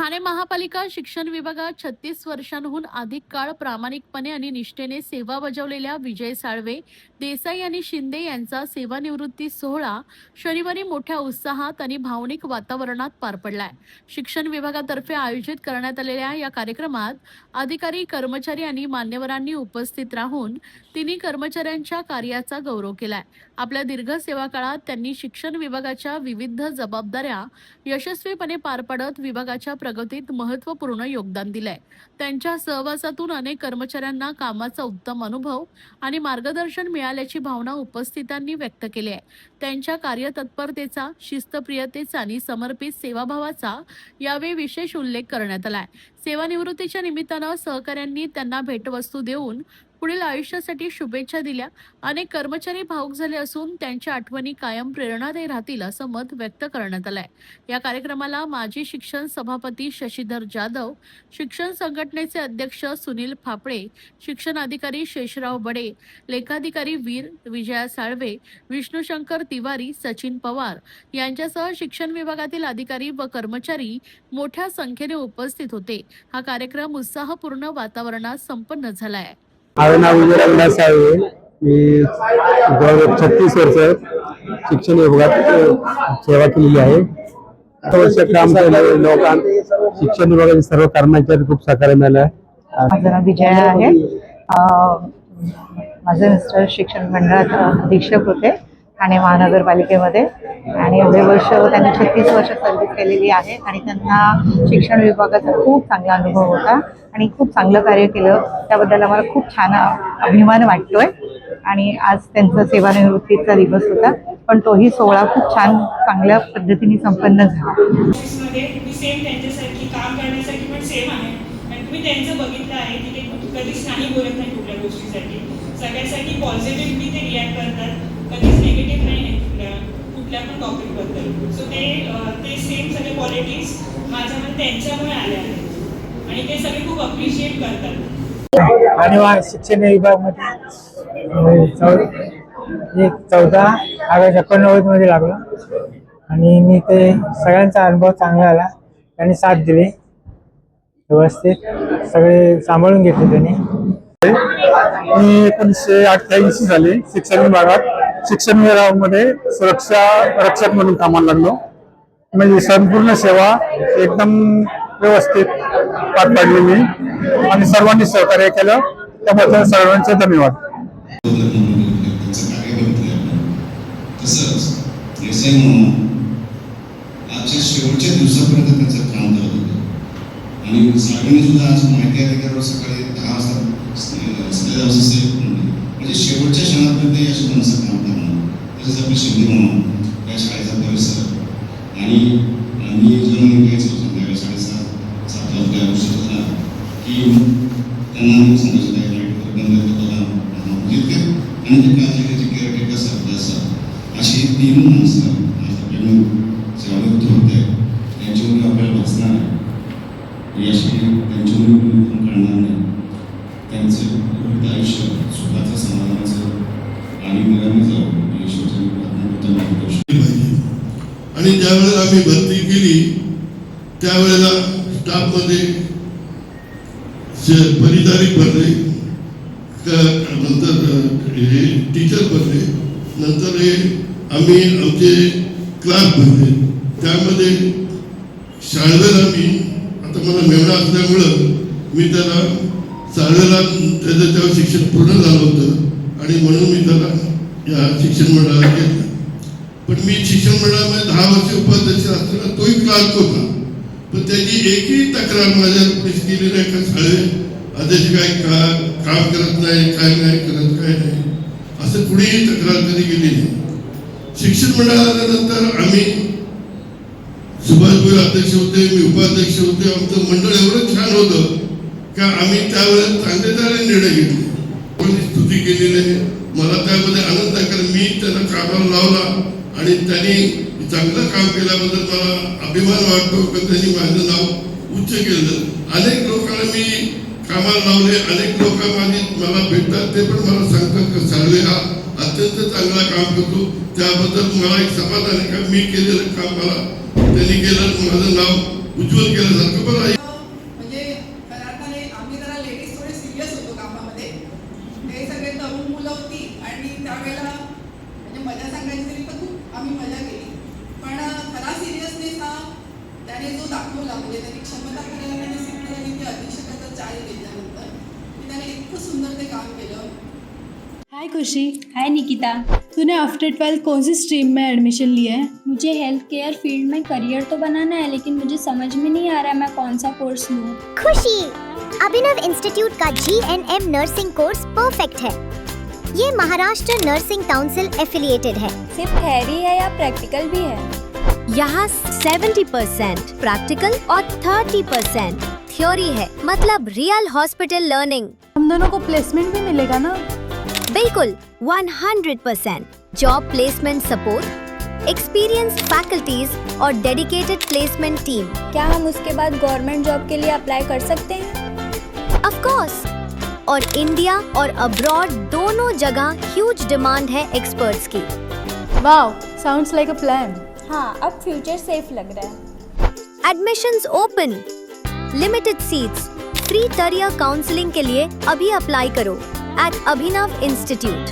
ठाणे महापालिका शिक्षण विभागात 36 वर्षांहून अधिक काळ प्रामाणिकपणे आणि निष्ठेने सेवा बजावलेल्या विजय साळवे, देसाई आणि शिंदे यांचा सेवानिवृत्ती सोहळा शनिवारी मोठ्या उत्साहात आणि भावनिक वातावरणात पार पडलाय. शिक्षण विभागातर्फे आयोजित करण्यात आलेल्या या कार्यक्रमात अधिकारी, कर्मचारी आणि मान्यवरांनी उपस्थित राहून तिन्ही कर्मचाऱ्यांच्या कार्याचा गौरव केलाय. आपल्या दीर्घ सेवा काळात त्यांनी शिक्षण विभागाच्या विविध जबाबदाऱ्या यशस्वीपणे पार पाडत विभागाच्या प्रगतीत महत्त्वपूर्ण योगदान दिलंय. त्यांच्या सहवासातून अनेक कर्मचाऱ्यांना कामाचा उत्तम अनुभव आणि मार्गदर्शन मिळाल्याची भावना उपस्थितांनी व्यक्त केली आहे. त्यांच्या कार्यतत्परतेचा, शिस्तप्रियतेचा आणि समर्पित सेवाभावाचा यावेळी विशेष उल्लेख करण्यात आलाय. सेवानिवृत्तीच्या निमित्तानं सहकाऱ्यांनी त्यांना भेटवस्तू देऊन पुढील आयुष्यासाठी शुभेच्छा दिल्या. अनेक कर्मचारी भावुक झाले असून त्यांच्या आठवणी कायम प्रेरणादायी राहतील असं मत व्यक्त करण्यात आलंय. या कार्यक्रमाला माजी शिक्षण सभापती शशीधर जाधव, शिक्षण संघटनेचे अध्यक्ष सुनील फाफडे, शिक्षण अधिकारी शेषराव बडे, लेखाधिकारी वीर, विजया साळवे, विष्णुशंकर तिवारी, सचिन पवार यांच्यासह शिक्षण विभागातील अधिकारी व कर्मचारी मोठ्या संख्येने उपस्थित होते. हा कार्यक्रम उत्साहपूर्ण वातावरणात संपन्न झालाय. माझं नाव विजय साळवे. मी 36 वर्ष शिक्षण विभागात सेवा केलेली आहे. वर्ष काम केलं. लोकांना शिक्षण विभागाचे सर्व कर्मचारी खूप सहकार्य मिळालं. माझं नाव विजया आहे. माझे मिस्टर शिक्षण मंडळात अधीक्षक होते ठाणे महानगरपालिकेमध्ये आणि एवढे वर्ष त्यांनी 36 वर्ष सर्व्हिस केलेली आहे आणि त्यांना शिक्षण विभागाचा खूप चांगला अनुभव होता आणि खूप चांगलं कार्य केलं. त्याबद्दल आम्हाला खूप छान अभिमान वाटतोय. आणि आज त्यांचा सेवानिवृत्तीचा दिवस होता, पण तोही सोहळा खूप छान चांगल्या पद्धतीने संपन्न झाला. सेम त्यांच्यासाठी काम करण्यासाठी पण सेम आहे आणि तुम्ही त्यांचं बघितलं आहे की ते कधीच नाही बोलत नाही कुठल्या गोष्टीसाठी, सगळ्यासाठी पॉझिटिव्हली ते रिॲक्ट करतात, कधीच निगेटिव्ह नाही कुठल्या पण टॉपिकबद्दल. सो ते सेम सगळे क्वालिटीज माझ्यामध्ये त्यांच्यामुळे आल्या आहेत आणि ते सगळे खूप अप्रिशिएट करतात. आणि शिक्षण विभागामध्ये 14 ऑगस्ट 1990 मध्ये लागलो आणि मी ते सगळ्यांचा अनुभव चांगला आला. त्यांनी साथ दिली, व्यवस्थित सगळे सांभाळून घेतले त्यांनी. मी 1988 साली शिक्षण विभागामध्ये सुरक्षा रक्षक म्हणून कामाला लागलो. म्हणजे संपूर्ण सेवा एकदम व्यवस्थित पार पाडली मी आणि सर्वांनी सहकार्य केलं, त्याबद्दल सर्वांचे धन्यवाद. तसंच आजच्या शेवटच्या दिवसापर्यंत त्यांचं काम करत होतं आणि साळवेने सुद्धा आज माहिती अधिकाऱ्यावर सकाळी 10 वाजता म्हणजे शेवटच्या क्षणापर्यंत अशी माणसं काम करणार. तसेच आपले शिंदे म्हणून त्या शाळेचा परिसर आणि आम्ही जेव्हा निघायचो संध्याकाळी 7:30 वाजता झाला की त्यांना आम्ही सांगायचो लाईट बंद करतो आणि जे काळजी घ्यायची केअरटेकर असतात अशी 3 माणसं आज आपल्याकडून सेवानिवृत्त होते. त्यांच्यामुळे आपल्याला वाचणार आहे, याशी त्यांच्यामुळे कोणी पण कळणार नाही. त्यांचं आयुष्य सुखाचं, समाधानाचं आणि निरामी जावं ईश्वरची प्रार्थना करतो. आणि ज्यावेळेला आम्ही भरती केली त्यावेळेला स्टाफमध्ये परिचारिक भरले, नंतर हे टीचर भरले, नंतर हे आम्ही आमचे क्लास भरले. त्यामध्ये शाळेला मी आता मला मेवणा असल्यामुळं मी त्याला शाळेला त्याचं तेव्हा शिक्षण पूर्ण झालं होतं आणि म्हणून मी त्याला या शिक्षण मंडळाला घेतलं. पण मी शिक्षण मंडळामध्ये 10 वर्ष उपाध्यक्ष असताना तोही क्लार्क होता, पण त्याची एकही तक्रार माझ्या पुढेच केली नाही का शाळे अध्यक्ष काय काम करत नाही, काय नाही करत, काय नाही असं कुणीही तक्रार कधी केली नाही. शिक्षण मंडळानंतर आम्ही सुभाष भोईर अध्यक्ष होते, मी उपाध्यक्ष होते. आमचं मंडळ एवढं छान होतं का आम्ही त्यावेळेस चांगले निर्णय घेतले, कोणी स्तुती केलेली आहे. मला त्यामध्ये आनंद आहे कारण मी त्यांना कामाला लावला आणि त्यांनी चांगलं काम केल्याबद्दल मला अभिमान वाटतो की त्यांनी माझं नाव उच्च केलं. अनेक लोकांना मी कामाला लावले, अनेक लोक मला भेटतात, ते पण मला सांगतात की साळवे हा अत्यंत चांगला काम करतो. त्याबद्दल मला एक समाधान आहे का मी केलेलं काम मला त्यांनी केलं, माझं नाव उज्ज्वल केल्यासारखं पण आहे. म्हणजे खऱ्या अर्थाने आम्ही जरा लेडीज थोडे सिरियस होतो कामामध्ये. ते सगळे तरुण मुलं होती आणि त्यावेळेला म्हणजे मजा सांगायची तरी तर खूप आम्ही मजा केली. पण खरा सिरियसनेस हा त्याने जो दाखवला, म्हणजे त्याची क्षमता करायला त्याने सिद्ध झाली की अधीक्षकाचा चार्ज घेतल्यानंतर की त्याने इतकं सुंदर ते काम केलं. हाय खुशी। हाय निकिता। तूने आफ्टर 12 कौन सी स्ट्रीम में एडमिशन लिया है? मुझे हेल्थ केयर फील्ड में करियर तो बनाना है, लेकिन मुझे समझ में नहीं आ रहा मैं कौन सा कोर्स लूँ। खुशी, अभिनव इंस्टीट्यूट का GNM नर्सिंग कोर्स परफेक्ट है। ये महाराष्ट्र नर्सिंग काउंसिल एफिलिएटेड है। सिर्फ थ्योरी है या प्रैक्टिकल भी है? यहाँ 70% प्रैक्टिकल और 30% थ्योरी है, मतलब रियल हॉस्पिटल लर्निंग। हम दोनों को प्लेसमेंट भी मिलेगा ना? बिल्कुल 100% job placement support, experienced faculties और डेडिकेटेड प्लेसमेंट टीम। क्या हम उसके बाद गवर्नमेंट जॉब के लिए अप्लाई कर सकते हैं? ऑफ कोर्स, और इंडिया और अब्रॉड दोनों जगह ह्यूज डिमांड है एक्सपर्ट्स की। Wow, sounds like a plan. हाँ, अब फ्यूचर सेफ लग रहा है। Admissions open, limited seats, free career counselling के लिए अभी अप्लाई करो at Abhinav Institute.